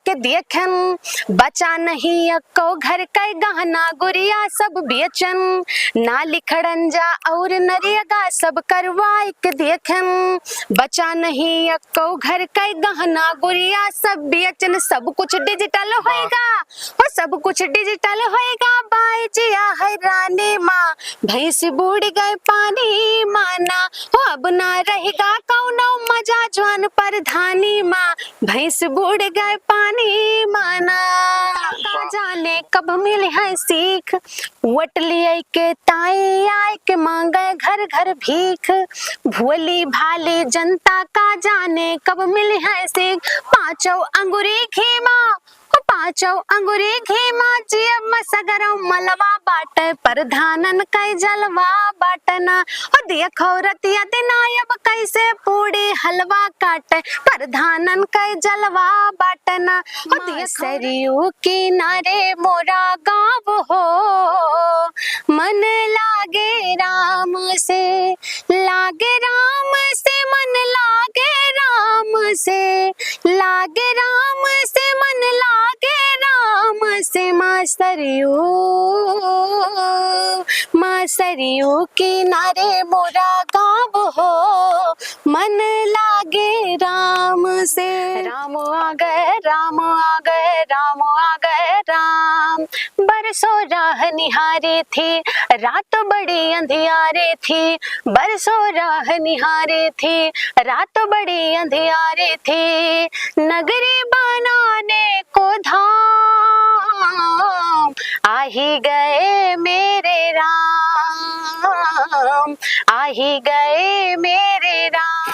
के देखन, बचा नहीं अक्को घर का गहना गुड़िया सब बेचन, ना लिखड़न जा और नरेगा सब करवाए के देखन, बचा नहीं अक्को घर का गहना गुड़िया सब बेचन। सब कुछ डिजिटल होएगा, और सब कुछ डिजिटल होएगा, बाई जिया है रानी माँ, भैंस बूढ़ गए पानी माना, हो अब ना रहेगा कौनो मजा जवान प्रधानी माँ, भैंस बूढ़ गए पानी माना। जाने कब मिले है सीख, वट लिए के ताए आए के मांगे घर घर भीख, भोली भाली जनता का जाने कब मिले है सीख, पांचों अंगूरी खेमा, पांचों अंगूरी घेमा, जियब मसगरों मलवा बाटे, प्रधानन कई जलवा बाटना, और देखो रतिया दिनायब कैसे पूड़ी हलवा काटे, प्रधानन कई जलवा बाटना, और सरयू किनारे मोरा गाँव हो, मन लागे राम से, लागे राम से मन लागे राम से, लागे राम से मन लागे राम से, माँ सरयू किनारे मोरा गाँव हो, मन लागे राम से। राम आ गए राम आ गए राम आ गए राम, बरसों राह निहारे थे रात बड़ी अंधियारे थी, बरसों राह निहारे थे रात बड़ी अंधियारे थे, नगरी बनाने को धाम, आ ही गए मेरे राम, आ ही गए मेरे राम।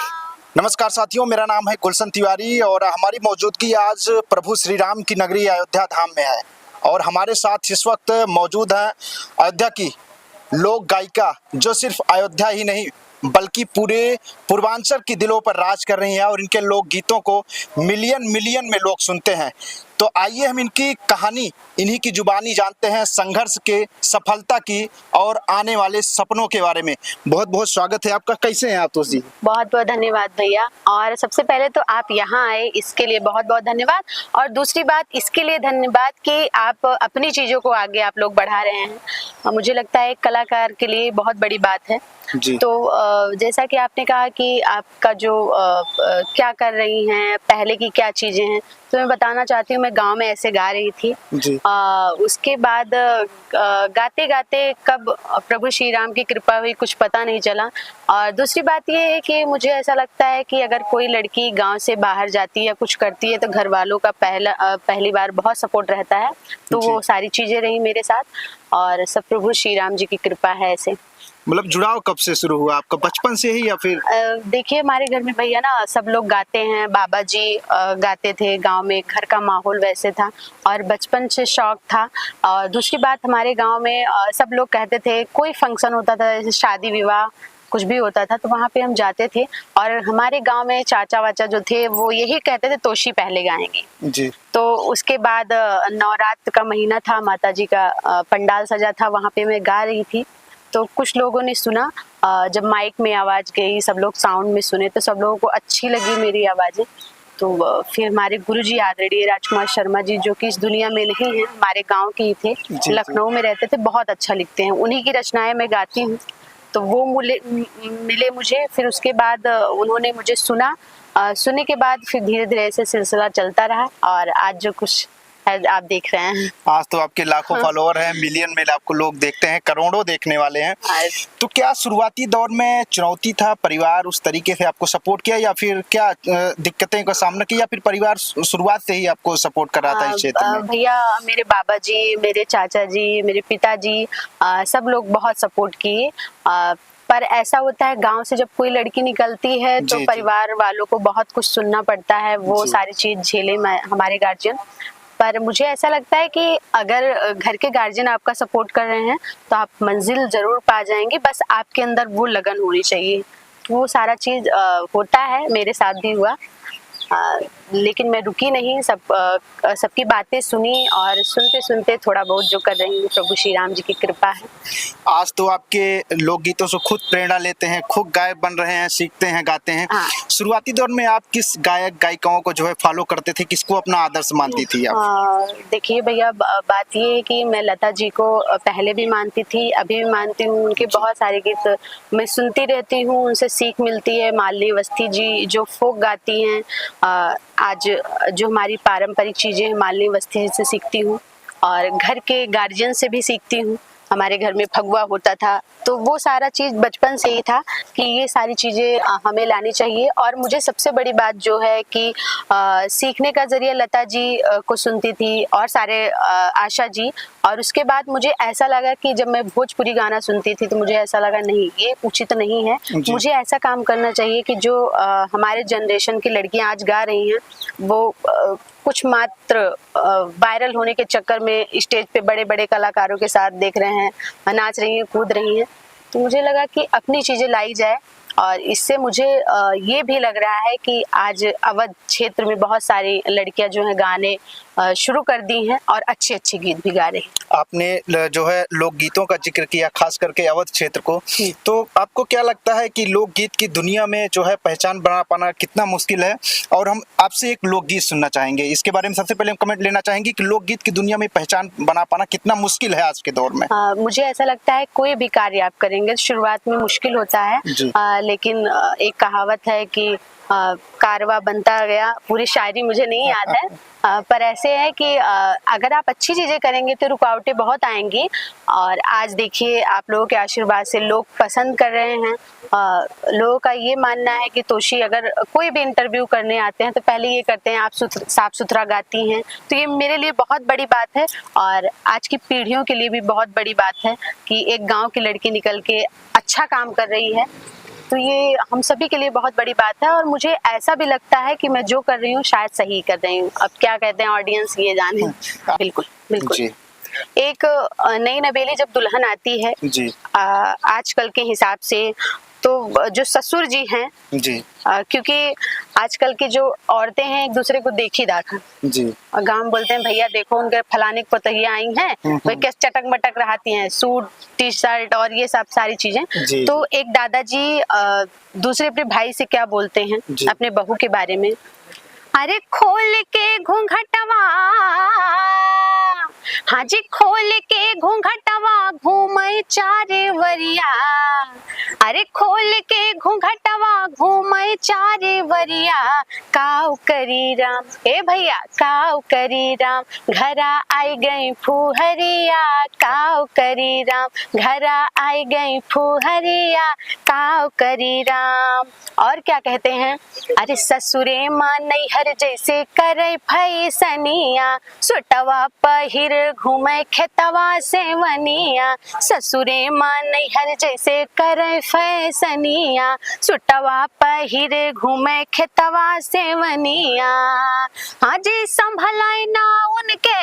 नमस्कार साथियों, मेरा नाम है गुलशन तिवारी और हमारी मौजूदगी आज प्रभु श्री राम की नगरी अयोध्या धाम में है। और हमारे साथ इस वक्त मौजूद हैं अयोध्या की लोक गायिका, जो सिर्फ अयोध्या ही नहीं बल्कि पूरे पूर्वांचल के दिलों पर राज कर रही हैं, और इनके लोक गीतों को मिलियन मिलियन में लोग सुनते हैं। तो आइए हम इनकी कहानी, इन्हीं की जुबानी जानते हैं, संघर्ष के, सफलता की और आने वाले सपनों के बारे में। बहुत बहुत स्वागत है आपका। कैसे हैं आप तो जी? बहुत बहुत धन्यवाद भैया, और सबसे पहले तो आप यहाँ आए इसके लिए बहुत बहुत धन्यवाद, और दूसरी बात इसके लिए धन्यवाद कि आप अपनी चीज़ों को आगे आप लोग बढ़ा रहे हैं। मुझे लगता है एक कलाकार के लिए बहुत बड़ी बात है जी। तो जैसा कि आपने कहा कि आपका जो क्या कर रही हैं, पहले की क्या चीज़ें हैं, तो मैं बताना चाहती हूँ मैं गांव में ऐसे गा रही थी जी। उसके बाद गाते गाते कब प्रभु श्री राम की कृपा हुई कुछ पता नहीं चला। और दूसरी बात ये है कि मुझे ऐसा लगता है कि अगर कोई लड़की गांव से बाहर जाती है या कुछ करती है तो घर वालों का पहली बार बहुत सपोर्ट रहता है, तो वो सारी चीज़ें रही मेरे साथ, और सब प्रभु श्री राम जी की कृपा है। ऐसे मतलब जुड़ाव कब से शुरू हुआ आपका, बचपन से ही या फिर? देखिए हमारे घर में भैया ना सब लोग गाते हैं, बाबा जी गाते थे, गांव में घर का माहौल वैसे था और बचपन से शौक था। और दूसरी बात हमारे गांव में सब लोग कहते थे, कोई फंक्शन होता था जैसे शादी विवाह कुछ भी होता था तो वहाँ पे हम जाते थे, और हमारे गांव में चाचा वाचा जो थे वो यही कहते थे तोशी पहले गाएंगे जी। तो उसके बाद नवरात्र का महीना था, माता जी का पंडाल सजा था, वहाँ पे मैं गा रही थी। तो कुछ लोगों ने सुना, जब माइक में आवाज़ गई, सब लोग साउंड में सुने तो सब लोगों को अच्छी लगी मेरी आवाज़ें। तो फिर हमारे गुरुजी आदरणीय राजकुमार शर्मा जी, जो कि इस दुनिया में नहीं है, हमारे गांव के ही थे, लखनऊ में रहते थे, बहुत अच्छा लिखते हैं, उन्हीं की रचनाएं मैं गाती हूँ। तो वो मिले मुझे, फिर उसके बाद उन्होंने मुझे सुना, सुनने के बाद फिर धीरे धीरे ऐसे सिलसिला चलता रहा, और आज जो कुछ आप देख रहे हैं। आज तो आपके लाखों फॉलोअर हैं, मिलियन में आपको लोग देखते हैं, करोड़ों देखने वाले हैं। तो क्या शुरुआती दौर में चुनौती था, परिवार उस तरीके से आपको सपोर्ट किया, या फिर क्या दिक्कतें का सामना किया, या फिर परिवार शुरुआत से ही आपको सपोर्ट कर रहा था इस क्षेत्र में? भैया मेरे बाबा जी, मेरे चाचा जी, मेरे पिताजी, सब लोग बहुत सपोर्ट किए। पर ऐसा होता है गांव से जब कोई लड़की निकलती है तो परिवार वालों को बहुत कुछ सुनना पड़ता है, वो सारी चीज झेले हमारे गार्जियन। पर मुझे ऐसा लगता है कि अगर घर के गार्जियन आपका सपोर्ट कर रहे हैं तो आप मंजिल जरूर पा जाएंगे, बस आपके अंदर वो लगन होनी चाहिए। वो सारा चीज होता है, मेरे साथ भी हुआ। लेकिन मैं रुकी नहीं, सबकी बातें सुनी और सुनते सुनते थोड़ा बहुत जो कर रही हूँ, प्रभु श्री राम जी की कृपा है। आज तो आपके लोकगीतों से खुद प्रेरणा लेते हैं, खुद गायक बन रहे हैं, सीखते हैं, गाते हैं। हाँ। शुरुआती दौर में आप किस गायक गायिकाओं को जो है फॉलो करते थे, किसको अपना आदर्श मानती थी आप? देखिए भैया, बात ये है कि मैं लता जी को पहले भी मानती थी, अभी भी मानती हूँ। उनके बहुत सारे गीत मैं सुनती रहती हूँ, उनसे सीख मिलती है। मालिनी अवस्थी जी जो फोक गाती हैं, आज जो हमारी पारंपरिक चीज़ें हैं, मालिनी अवस्थी जी से सीखती हूँ और घर के गार्जियन से भी सीखती हूँ। हमारे घर में फगुआ होता था, तो वो सारा चीज़ बचपन से ही था कि ये सारी चीज़ें हमें लानी चाहिए। और मुझे सबसे बड़ी बात जो है कि सीखने का जरिए लता जी को सुनती थी और सारे आशा जी। और उसके बाद मुझे ऐसा लगा कि जब मैं भोजपुरी गाना सुनती थी तो मुझे ऐसा लगा नहीं, ये उचित नहीं है। मुझे ऐसा काम करना चाहिए कि जो हमारे जनरेशन की लड़कियां आज गा रही हैं वो कुछ मात्र वायरल होने के चक्कर में स्टेज पे बड़े बड़े कलाकारों के साथ देख रहे हैं, नाच रही हैं, कूद रही हैं। तो मुझे लगा कि अपनी चीज़ें लाई जाए। और इससे मुझे ये भी लग रहा है कि आज अवध क्षेत्र में बहुत सारी लड़कियां जो हैं गाने शुरू कर दी हैं और अच्छे अच्छे गीत भी गा रही हैं। आपने जो है लोकगीतों का जिक्र किया, खास करके अवध क्षेत्र को, तो आपको क्या लगता है कि लोकगीत की दुनिया में जो है पहचान बना पाना कितना मुश्किल है? और हम आपसे एक लोकगीत सुनना चाहेंगे, इसके बारे में सबसे पहले हम कमेंट लेना चाहेंगे कि लोकगीत की दुनिया में पहचान बना पाना कितना मुश्किल है आज के दौर में। मुझे ऐसा लगता है कोई भी कार्य आप करेंगे शुरुआत में मुश्किल होता है, लेकिन एक कहावत है कि कारवा बनता गया, पूरी शायरी मुझे नहीं याद है, पर ऐसे है कि अगर आप अच्छी चीज़ें करेंगे तो रुकावटें बहुत आएंगी। और आज देखिए आप लोगों के आशीर्वाद से लोग पसंद कर रहे हैं। लोगों का ये मानना है कि तोशी अगर कोई भी इंटरव्यू करने आते हैं तो पहले ये करते हैं आप साफ सुथरा गाती हैं। तो ये मेरे लिए बहुत बड़ी बात है और आज की पीढ़ियों के लिए भी बहुत बड़ी बात है कि एक गाँव की लड़की निकल के अच्छा काम कर रही है। तो ये हम सभी के लिए बहुत बड़ी बात है और मुझे ऐसा भी लगता है कि मैं जो कर रही हूँ शायद सही कर रही हूँ। अब क्या कहते हैं ऑडियंस ये जाने। बिल्कुल बिल्कुल जी। एक नई नवेली जब दुल्हन आती है जी, आजकल के हिसाब से तो जो ससुर जी हैं जी, क्योंकि आजकल की जो औरतें हैं एक दूसरे को देख ही दाखा जी, गांव में बोलते हैं भैया देखो उनके फलाने को पतैया आई हैं, वे कैसे चटक मटक रहती हैं, सूट टी शर्ट और ये सब सारी चीजें। तो एक दादाजी दूसरे अपने भाई से क्या बोलते हैं अपने बहू के बारे में, अरे खोल के घूंघटवा, हाँ जी खोल के घूंघटवा घूमे चारे वरिया, अरे खोल के घूंघटवा घूमे चारे वरिया, काव करी राम, ए भैया काव करी राम, घरा आई गई फुहरिया, काव करी राम, घरा आई गई फुहरिया, काव करी राम। और क्या कहते हैं, अरे ससुरे माँ नैहर जैसे करे फैसनिया, सुटवा पहिर घूमे खेतवा से वनिया, ससुरे माँ नैहर जैसे करे फैसनिया, सुटवा पहिर घूमे खेतवा से वनिया। हाँ जी संभलाए ना उनके,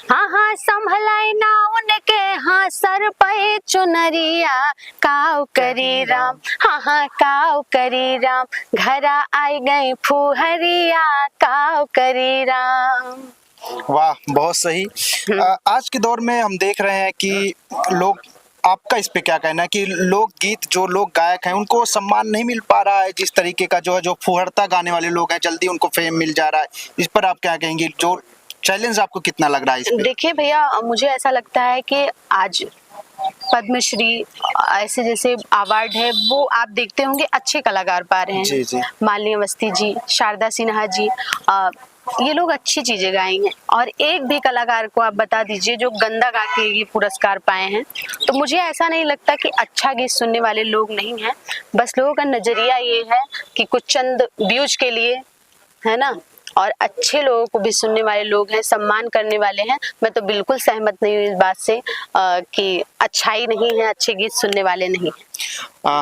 हाँ संभलाए ना उनके, हाँ सर पे चुनरिया, काव करी राम, हाँ काव करी राम, घरा आई गई फुहरिया, काव करी राम। वाह बहुत सही। आज के दौर में हम देख रहे हैं कि लोग, आपका इस पे क्या कहना है कि लोकगीत जो लोग गायक हैं उनको सम्मान नहीं मिल पा रहा है जिस तरीके का जो है, जो फुहरता गाने वाले लोग हैं जल्दी उनको फेम मिल जा रहा है, इस पर आप क्या कहेंगे? जो चैलेंज आपको कितना लग रहा है इस पे? देखिए भैया मुझे ऐसा लगता है कि आज पद्मश्री ऐसे जैसे अवार्ड है वो आप देखते होंगे अच्छे कलाकार पा रहे हैं जी। मालिनी अवस्थी जी, शारदा सिन्हा जी, ये लोग अच्छी चीजें गाई हैं। और एक भी कलाकार को आप बता दीजिए जो गंदा गा के ये पुरस्कार पाए हैं। तो मुझे ऐसा नहीं लगता कि अच्छा गीत सुनने वाले लोग नहीं हैं, बस लोगों का नजरिया ये है कि कुछ चंद व्यूज के लिए, है ना, और अच्छे लोगों को भी सुनने वाले लोग हैं, सम्मान करने वाले हैं। मैं तो बिल्कुल सहमत नहीं हूँ इस बात से कि अच्छाई नहीं है, अच्छे गीत सुनने वाले नहीं हैं।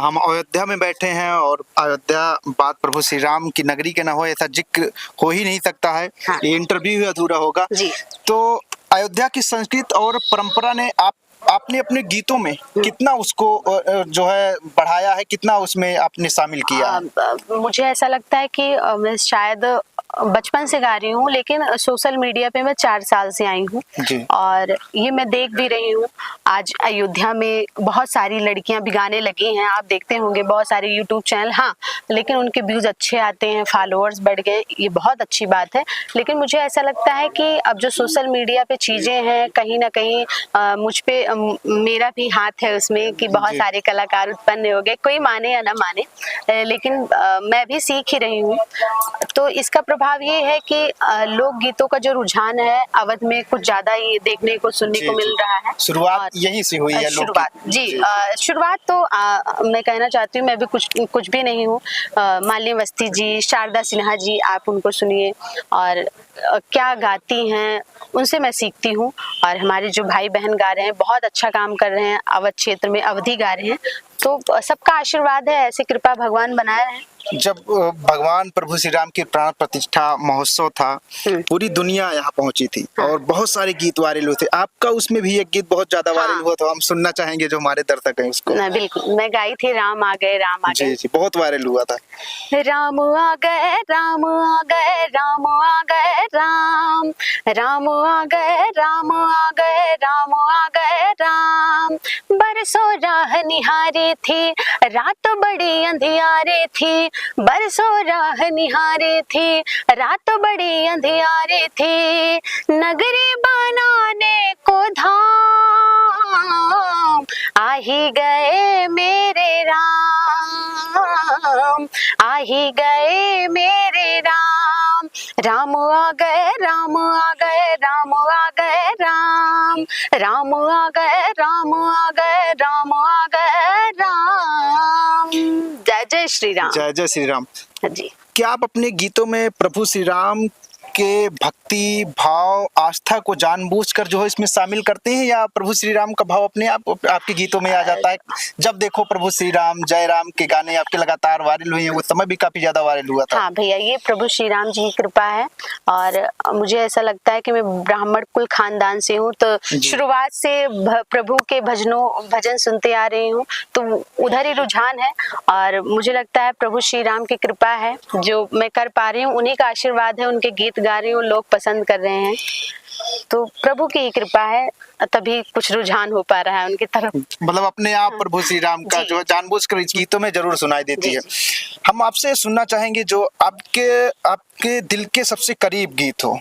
हम अयोध्या में बैठे हैं और अयोध्या बात प्रभु श्री राम की नगरी के ना हो ऐसा जिक्र हो ही नहीं सकता है। हाँ। ये इंटरव्यू ही अधूरा होगा जी। तो अयोध्या की संस्कृति और परंपरा ने आप आपने अपने गीतों में कितना उसको जो है बढ़ाया है, कितना उसमें आपने शामिल किया है? मुझे ऐसा लगता है कि मैं शायद बचपन से गा रही हूँ, लेकिन सोशल मीडिया पे मैं 4 साल से आई हूँ जी। और ये मैं देख भी रही हूँ। आज अयोध्या में बहुत सारी लड़कियां भी गाने लगी हैं, आप देखते होंगे बहुत सारे यूट्यूब चैनल, हाँ, लेकिन उनके व्यूज अच्छे आते हैं, फॉलोअर्स बढ़ गए, ये बहुत अच्छी बात है। लेकिन मुझे ऐसा लगता है कि अब जो सोशल मीडिया पे चीजें हैं, कहीं ना कहीं मुझ पे मेरा भी हाथ है उसमें कि बहुत जी। सारे कलाकार उत्पन्न हो गए, कोई माने या ना माने, लेकिन मैं भी सीख ही रही हूँ। तो इसका प्रभाव ये है कि लोक गीतों का जो रुझान है अवध में कुछ ज्यादा ही देखने को सुनने जी, को मिल जी। रहा है। शुरुआत और यहीं से हुई है शुरुआत लोकगीत। जी, जी। शुरुआत तो मैं कहना चाहती हूँ, मैं भी कुछ भी नहीं हूँ। मालिनी अवस्थी जी, शारदा सिन्हा जी, आप उनको सुनिए और क्या गाती हैं, उनसे मैं सीखती हूँ। और हमारे जो भाई बहन गा रहे हैं बहुत अच्छा काम कर रहे हैं, अवध क्षेत्र में अवधि गा रहे हैं, तो सबका आशीर्वाद है, ऐसी कृपा भगवान बनाए रहे। जब भगवान प्रभु श्री राम की प्राण प्रतिष्ठा महोत्सव था, पूरी दुनिया यहाँ पहुंची थी और बहुत सारे गीत वायरल हुए थे। आपका उसमें भी एक गीत बहुत ज्यादा वायरल हुआ, तो हम सुनना चाहेंगे जो हमारे दर्शक हैं उसको। बिल्कुल, मैं गाई थी राम आ गए, राम आ गए। जी जी, बहुत वायरल हुआ था। राम आ गए, राम आ गए, राम आ गए, राम राम आ गए, राम आ गए, राम आ गए, राम। बरसों राह निहारे थे, रात बड़ी अंधियारे थी, बरसों राह निहारे थे, रात बड़ी अंधियारे थे, नगरी बनाने को धाम आ ही गए मेरे राम, आ ही गए मेरे राम। राम आ गए, राम आ गए, राम आ गए, राम राम आ गए, राम आ गए, राम आ गए, राम। जय जय श्री राम। जय जय श्री राम। जी। क्या आप अपने गीतों में प्रभु श्री राम के भक्ति भाव आस्था को जानबूझकर जो है इसमें शामिल करते हैं, या प्रभु श्री राम का भाव अपने आप आपके गीतों में आ जाता है? जब देखो प्रभु श्री राम जय राम के गाने आपके लगातार वायरल हुए हैं, वो समय भी काफी ज्यादा वायरल हुआ था। हाँ भैया, ये प्रभु श्री राम जी की कृपा है और मुझे ऐसा लगता है कि मैं ब्राह्मण कुल खानदान से हूँ, तो शुरुआत से प्रभु के भजन सुनते आ रही हूँ, तो उधर ही रुझान है और मुझे लगता है प्रभु श्री राम की कृपा है, जो मैं कर पा रही हूँ, उन्हीं का आशीर्वाद है, उनके गीत गा रही हूँ, लोग पसंद कर रहे हैं, तो प्रभु की कृपा है, तभी कुछ रुझान हो पा रहा है उनकी तरफ। मतलब अपने आप प्रभु श्री राम का जो जानबूझकर इस गीतों में जरूर सुनाई देती है। हम आपसे सुनना चाहेंगे जो आपके दिल के सबसे करीब गीत हो।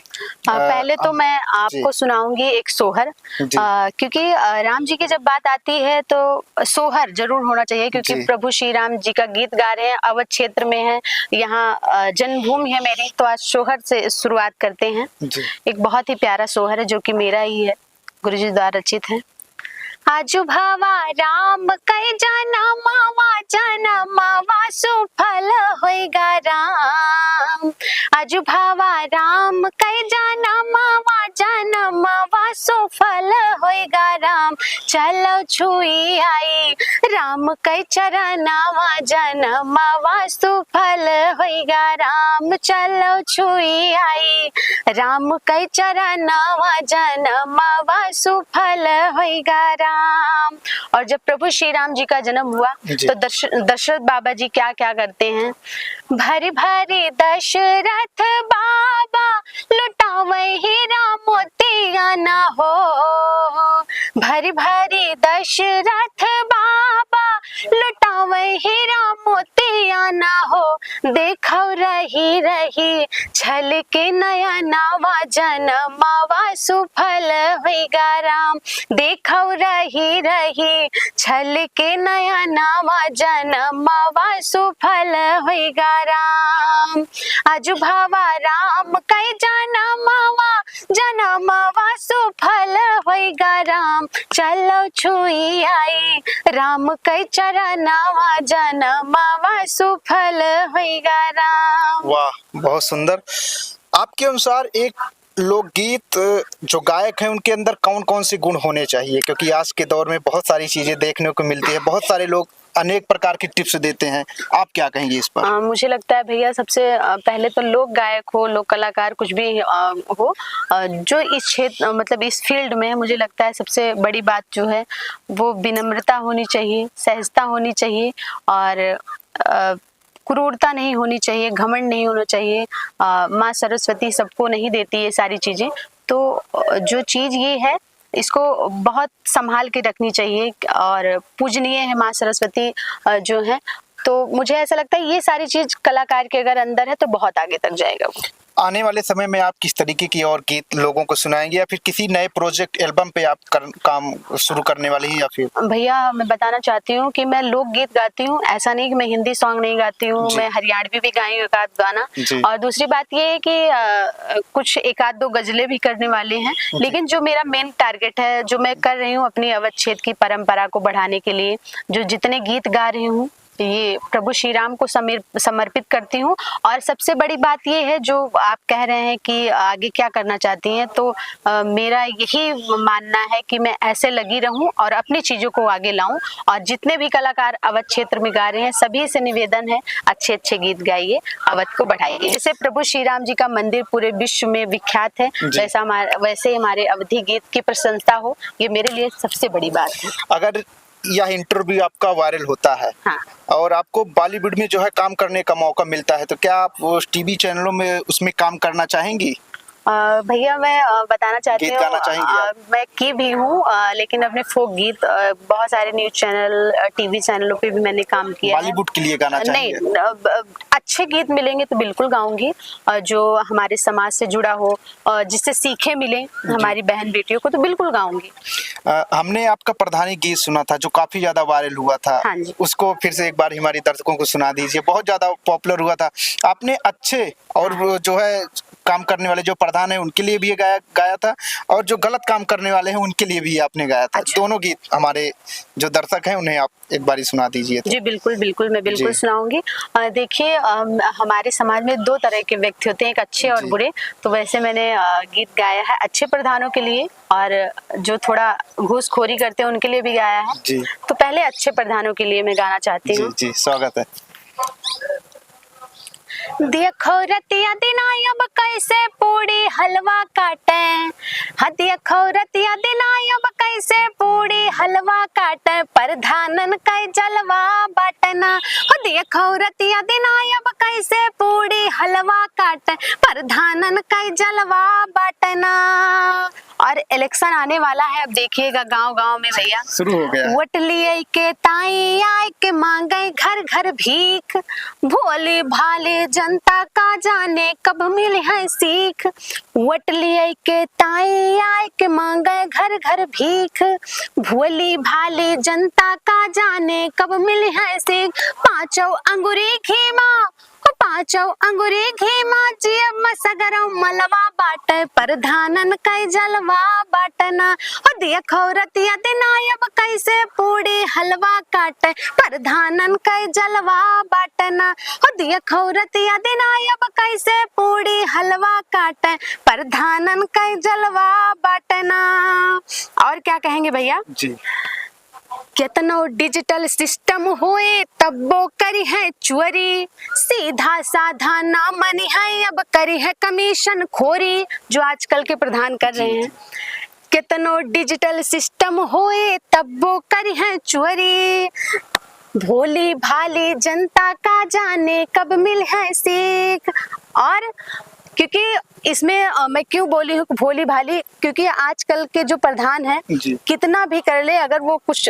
पहले तो मैं आपको सुनाऊंगी एक सोहर, क्योंकि राम जी की जब बात आती है तो सोहर जरूर होना चाहिए, क्योंकि प्रभु श्री राम जी का गीत गा रहे हैं, अवध क्षेत्र में है, यहाँ जन्मभूमि है मेरी, तो आज सोहर से शुरुआत करते हैं। एक बहुत ही प्यारा सोहर है जो कि मेरा ही है, गुरु जी द्वारा रचित है। आजू भावा राम कई जाना मावा सुफल होएगा राम। आजू भावा राम कई जाना मावा सुफल होएगा राम। चलो छुई आई राम कई चरनावा जनमावा सुफल होएगा राम। चलो छुई आई राम कई चरनावा जनमावा सुफल होएगा राम। और जब प्रभु श्री राम जी का जन्म हुआ तो दशरथ बाबा जी क्या क्या करते हैं, भरी भरी दशरथ बाबा लुटावे हीरा मोतिया ना हो। भरी भरी दशरथ बाबा लुटावे हीरा मोतिया ना हो। देखो रही रही छल के नया नावा जनमावा सुफल होएगा राम। देखो रही रही छल के नया नावा जनमावा सुफल होएगा राम। आजू भावा राम कई जनमावा सुफल होएगा राम। चलो छुई आई राम कई चरनावा जनमावा सुफल होएगा राम। वाह, बहुत सुंदर। आपके अनुसार एक लोकगीत जो गायक हैं उनके अंदर कौन कौन से गुण होने चाहिए? क्योंकि आज के दौर में बहुत सारी चीजें देखने को मिलती है, बहुत सारे लोग अनेक प्रकार की टिप्स देते हैं, आप क्या कहेंगे इस पर? मुझे लगता है भैया सबसे पहले तो लोक गायक हो, लोक कलाकार कुछ भी हो, जो इस क्षेत्र मतलब इस फील्ड में है, मुझे लगता है सबसे बड़ी बात जो है वो विनम्रता होनी चाहिए, सहजता होनी चाहिए और क्रूरता नहीं होनी चाहिए, घमंड नहीं होना चाहिए। माँ सरस्वती सबको नहीं देती ये सारी चीजें, तो जो चीज ये है इसको बहुत संभाल के रखनी चाहिए और पूजनीय है माँ सरस्वती जो है। तो मुझे ऐसा लगता है ये सारी चीज कलाकार के अगर अंदर है तो बहुत आगे तक जाएगा वो। आने वाले समय में आप किस तरीके की और गीत लोगों को सुनाएंगे, या फिर किसी नए प्रोजेक्ट एल्बम पे आप काम शुरू करने वाली हैं, या फिर? भैया मैं बताना चाहती हूँ कि मैं लोकगीत गाती हूँ, ऐसा नहीं कि मैं हिंदी सॉन्ग नहीं गाती हूँ, मैं हरियाणवी भी गाई हूँ एक आध गाना। और दूसरी बात ये है कि कुछ एक आध दो गजलें भी करने वाले हैं, लेकिन जो मेरा मेन टारगेट है, जो मैं कर रही हूँ अपनी अवध क्षेत्र की परंपरा को बढ़ाने के लिए, जो जितने गीत गा रही हूँ ये प्रभु श्री राम को समर्पित करती हूँ। और सबसे बड़ी बात ये है, जो आप कह रहे हैं कि आगे क्या करना चाहती हैं, तो मेरा यही मानना है कि मैं ऐसे लगी रहूं और अपनी चीजों को आगे लाऊं। और जितने भी कलाकार अवध क्षेत्र में गा रहे हैं सभी से निवेदन है, अच्छे अच्छे गीत गाइए, अवध को बढ़ाइए। जैसे प्रभु श्री राम जी का मंदिर पूरे विश्व में विख्यात है, वैसे हमारे अवधी गीत की प्रशंसा हो, ये मेरे लिए सबसे बड़ी बात है। अगर यह इंटरव्यू आपका वायरल होता है, हाँ, और आपको बॉलीवुड में जो है काम करने का मौका मिलता है, तो क्या आप टीवी चैनलों में उसमें काम करना चाहेंगी? भैया मैं बताना चाहती हूँ, मैं की भी हूँ, लेकिन अपने फोक गीत बहुत सारे न्यूज चैनल, टीवी चैनलों पे भी मैंने काम किया। बॉलीवुड के लिए गाना चाहेंगे? नहीं, अच्छे गीत मिलेंगे तो बिल्कुल गाऊंगी, जो हमारे समाज से जुड़ा हो, जिससे सीखे मिले हमारी बहन बेटियों को, तो बिल्कुल गाऊंगी। हमने आपका प्रधानी गीत सुना था जो काफी ज्यादा वायरल हुआ था, हाँ, उसको फिर से एक बार हमारे दर्शकों को सुना दीजिए, बहुत ज्यादा पॉपुलर हुआ था। आपने अच्छे और जो है काम करने वाले जो प्रधान है उनके लिए भी गाया था, और जो गलत काम करने वाले हैं उनके लिए भी आपने गाया था। अच्छा। दोनों गीत हमारे जो दर्शक हैं उन्हें आप एक बार सुना दीजिए। जी बिल्कुल बिल्कुल, मैं बिल्कुल सुनाऊंगी। देखिए हमारे समाज में दो तरह के व्यक्ति होते हैं, एक अच्छे और बुरे। तो वैसे मैंने गीत गाया है अच्छे प्रधानों के लिए, और जो थोड़ा घूसखोरी करते हैं उनके लिए भी गाया है। जी। तो पहले अच्छे प्रधानों के लिए मैं गाना चाहती हूँ। जी स्वागत है। देखो रतिया दिनाई अब कैसे पूड़ी हलवा काटे, हाँ देखो रतिया दिनाई अब कैसे पूड़ी हलवा काटे, प्रधानन का जलवा बाटना। हाँ देखो रतिया दिनाई अब कैसे पूड़ी हलवा काटे, प्रधानन का जलवा बाटना। और इलेक्शन आने वाला है, अब देखिएगा गांव गांव में भैया शुरू हो गया। वोट लिए के ताई आए के मांगे घर घर भीख, भोले भाले जनता का जाने कब मिले है सीख। वोट लिए के ताई आए के मांगे घर घर भीख, भोली भाले जनता का जाने कब मिले है सीख। पांचों अंगूरी खेमा, पांचों अंगूरी घेमा जियब मसगरौ मलवा बाटे, प्रधानन का जलवा बाटना। और देखो रतिया दिनाई अब कैसे पूड़ी हलवा काटे, प्रधानन का जलवा बाटना। और देखो रतिया दिनाई अब कैसे पूड़ी हलवा काटे, प्रधानन का जलवा बाटना। और क्या कहेंगे भैया? जी। कितनो डिजिटल सिस्टम होए तब वो करी है चोरी, सीधा साधा ना मनी है अब करी है कमीशन खोरी, जो आजकल के प्रधान कर रहे हैं। कितनो डिजिटल सिस्टम होए तब वो करी है चोरी, भोली भाली जनता का जाने कब मिल है सीख। और क्योंकि इसमें मैं क्यों बोली हूँ भोली भाली, क्योंकि आजकल के जो प्रधान है कितना भी कर ले, अगर वो कुछ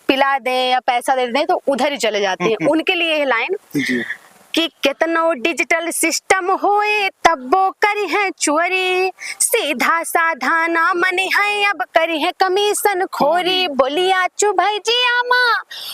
पिला दे या पैसा दे दें तो उधर ही चले जाते हैं। उनके लिए ये लाइन कि कितनो डिजिटल सिस्टम होए तब वो करी है चोरी, सीधा साधा ना मनी है अब करी है कमीशन खोरी। बोलिया चु भाई जी आमा,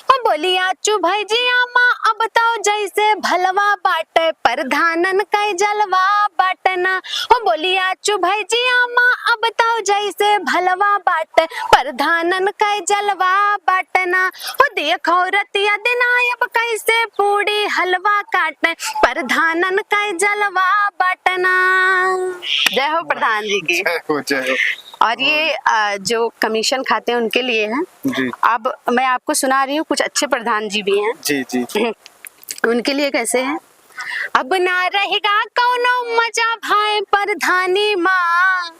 ओ बोलिया चु भाई जी आमा, अब तो जैसे भलवा बाटे, प्रधानन का जलवा बाटना। ओ बोलिया चु भाई जी आमा, अब तो जैसे भलवा बाटे, प्रधानन का जलवा बाटना। ओ देखो रतिया दिनाई अब कैसे पूड़ी हलवा काटे, प्रधानन का जलवा बाटना। जय हो प्रधान जी की। जय हो जय हो। और ये जो कमीशन खाते हैं उनके लिए है। जी अब मैं आपको सुना रही हूँ, कुछ अच्छे प्रधान जी भी हैं। जी जी उनके लिए कैसे है। अब ना रहेगा कौनो मजा भाई प्रधानी माँ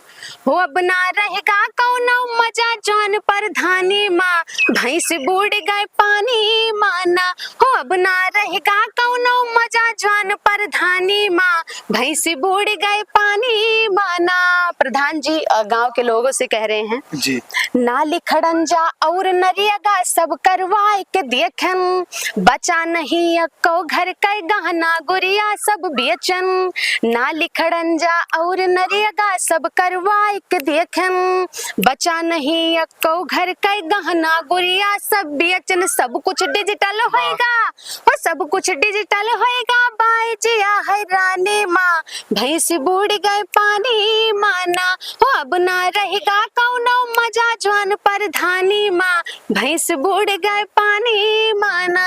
हो, अब ना रहेगा कौनो मजा जान प्रधानी माँ, भैंस बूढ़ गए पानी माना हो, अब ना रहेगा कौनो मजा जान प्रधानी माँ, भैंस बूढ़ गए पानी माना। प्रधान जी गांव के लोगों से कह रहे हैं जी। नाली खड़ंजा और नरियगा सब करवाए के देखन, बचा नहीं अक्को घर के गहना गुड़िया सब बेचन, नाली खड़ंजा और नरियगा सब करवाए के देखन, बचा नहीं अक्को घर के गहना गुड़िया सब बेचन। सब कुछ डिजिटल होएगा और सब कुछ डिजिटल होएगा, बाई जिया है रानी माँ, भैंस बूढ़ गए पानी माना हो, अब ना रहेगा कौनो मजा जवान प्रधानी माँ, भैंस बूढ़ गए पानी माना।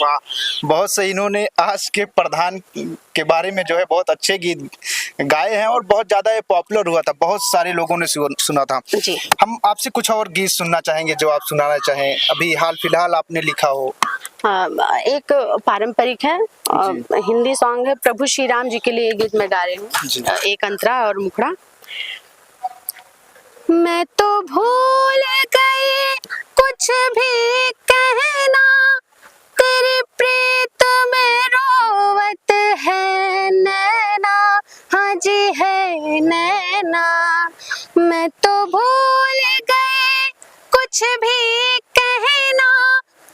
वाह, बहुत सही। इन्होंने आज के प्रधान के बारे में जो है बहुत अच्छे गीत गाए हैं और बहुत ज्यादा ये पॉपुलर हुआ था, बहुत सारे लोगों ने सुना था जी। हम आपसे कुछ और गीत सुनना चाहेंगे जो आप सुनाना चाहें, अभी हाल फिलहाल आपने लिखा हो। एक पारंपरिक है हिंदी सॉन्ग है, प्रभु श्री राम जी के लिए गीत मैं गा रही हूँ, एक अंतरा और मुखड़ा। मैं तो भूल गई कुछ भी कहना, तेरी प्रीत में रोवत है नैना, हाँ जी है नैना। मैं तो भूल गई कुछ भी कहना,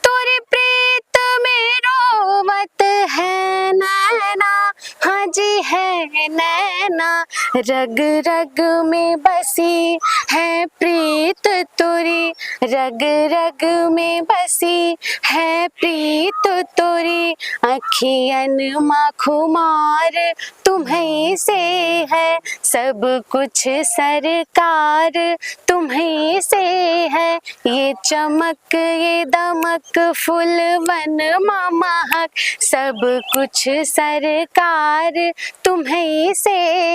तेरी प्रीत में रोवत है नैना, हाँ जी है नैना। रग रग में बसी है प्रीत तोरी, रग रग में बसी है प्रीत तोरी, अखियन मा खुमार तुम्हीं से है सब कुछ सरकार, तुम्हीं से है ये चमक ये दमक फूलवन महक, सब कुछ सरकार तुम्हीं से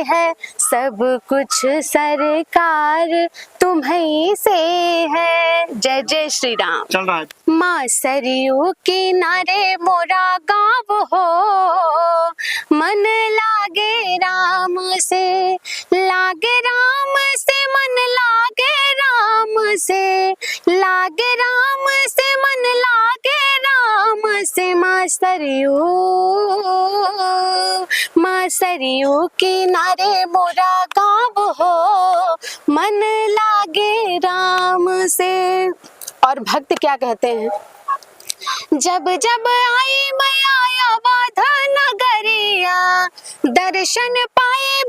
है, सब कुछ सरकार तुम्हीं से है। जय जय श्री राम। चल रहा है। माँ सरयू किनारे मोरा गाँव हो, मन लागे राम से, लागे राम से मन लागे राम से, लागे राम से मन लागे राम से। माँ सरयू किनारे मोरा गाँव हो, मन लागे राम से। और भक्त क्या कहते हैं, जब जब आई मैया अवध नगरिया, दर्शन पाए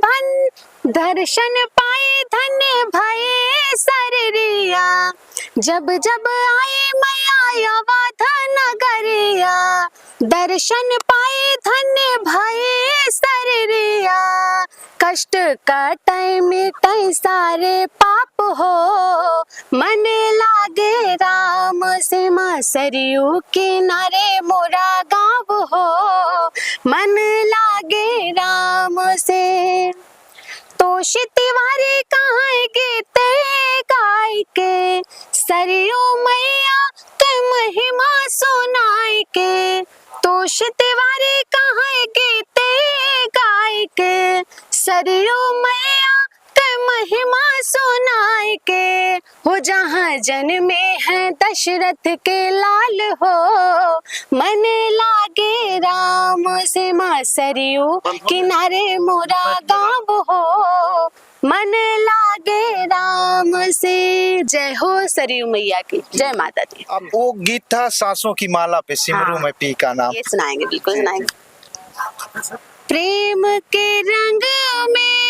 धन्य भये सररिया, जब जब आई मैया अवध नगरिया, दर्शन पाए धन्य भये सररिया, कष्ट कटै मिटै सारे पाप हो, मन लागे राम से। माँ सरयू किनारे मोरा गाँव हो, मन लागे राम से। तोषी तिवारी कहाँ गीत गाय के, सरयू मैया के महिमा सुनाई के, तोषी तिवारी कहाँ गीत गाय के, सरयू मैया के महिमा सुनाई के। हो जहाँ जन्मे हैं दशरथ के लाल हो, मन लागे राम से। माँ सरयू किनारे मोरा गाँव हो, मन लागे राम से। जय हो सरयू मैया की, जय माता दी। अब वो गीत था सांसों की माला पे सिमरू में पी का नाम, ये सुनाएंगे, बिल्कुल सुनाएंगे। प्रेम के रंग में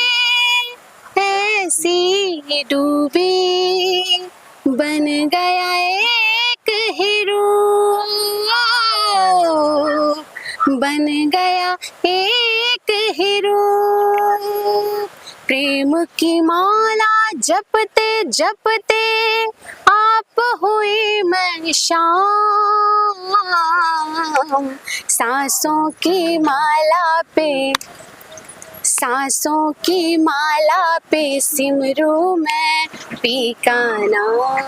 ऐसी डूबी, बन गया एक हीरो, बन गया एक हीरो। प्रेम की माला जपते जपते आप हुई मैं शाम, सांसों की माला पे सांसों की माला पे सिमरू मैं पी का नाम,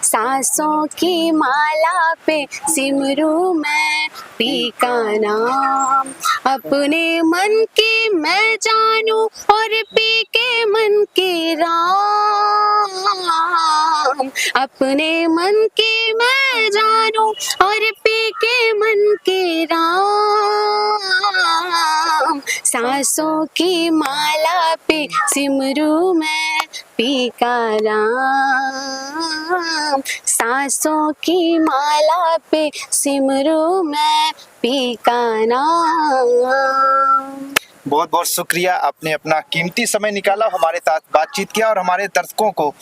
सांसों की माला पे सिमरू मैं पी का नाम। अपने मन की मैं जानूं और पी के मन की राम, अपने मन की मैं जानूं और पी के मन की राम। सांसों की माला पे सिमरू मैं पी का नाम, सांसों की माला पे सिमरू मैं पी का नाम। बहुत बहुत शुक्रिया, आपने अपना कीमती समय निकाला, हमारे साथ बातचीत किया और हमारे दर्शकों को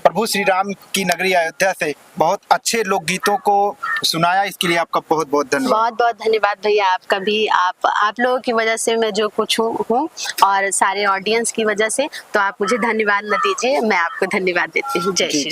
प्रभु श्री राम की नगरी अयोध्या से बहुत अच्छे लोकगीतों को सुनाया। इसके लिए आपका बहुत बहुत धन्यवाद। बहुत बहुत धन्यवाद भैया आपका भी। आप लोगों की वजह से मैं जो कुछ हूँ और सारे ऑडियंस की वजह से, तो आप मुझे धन्यवाद न दीजिए, मैं आपको धन्यवाद देती हूँ। जय श्री राम।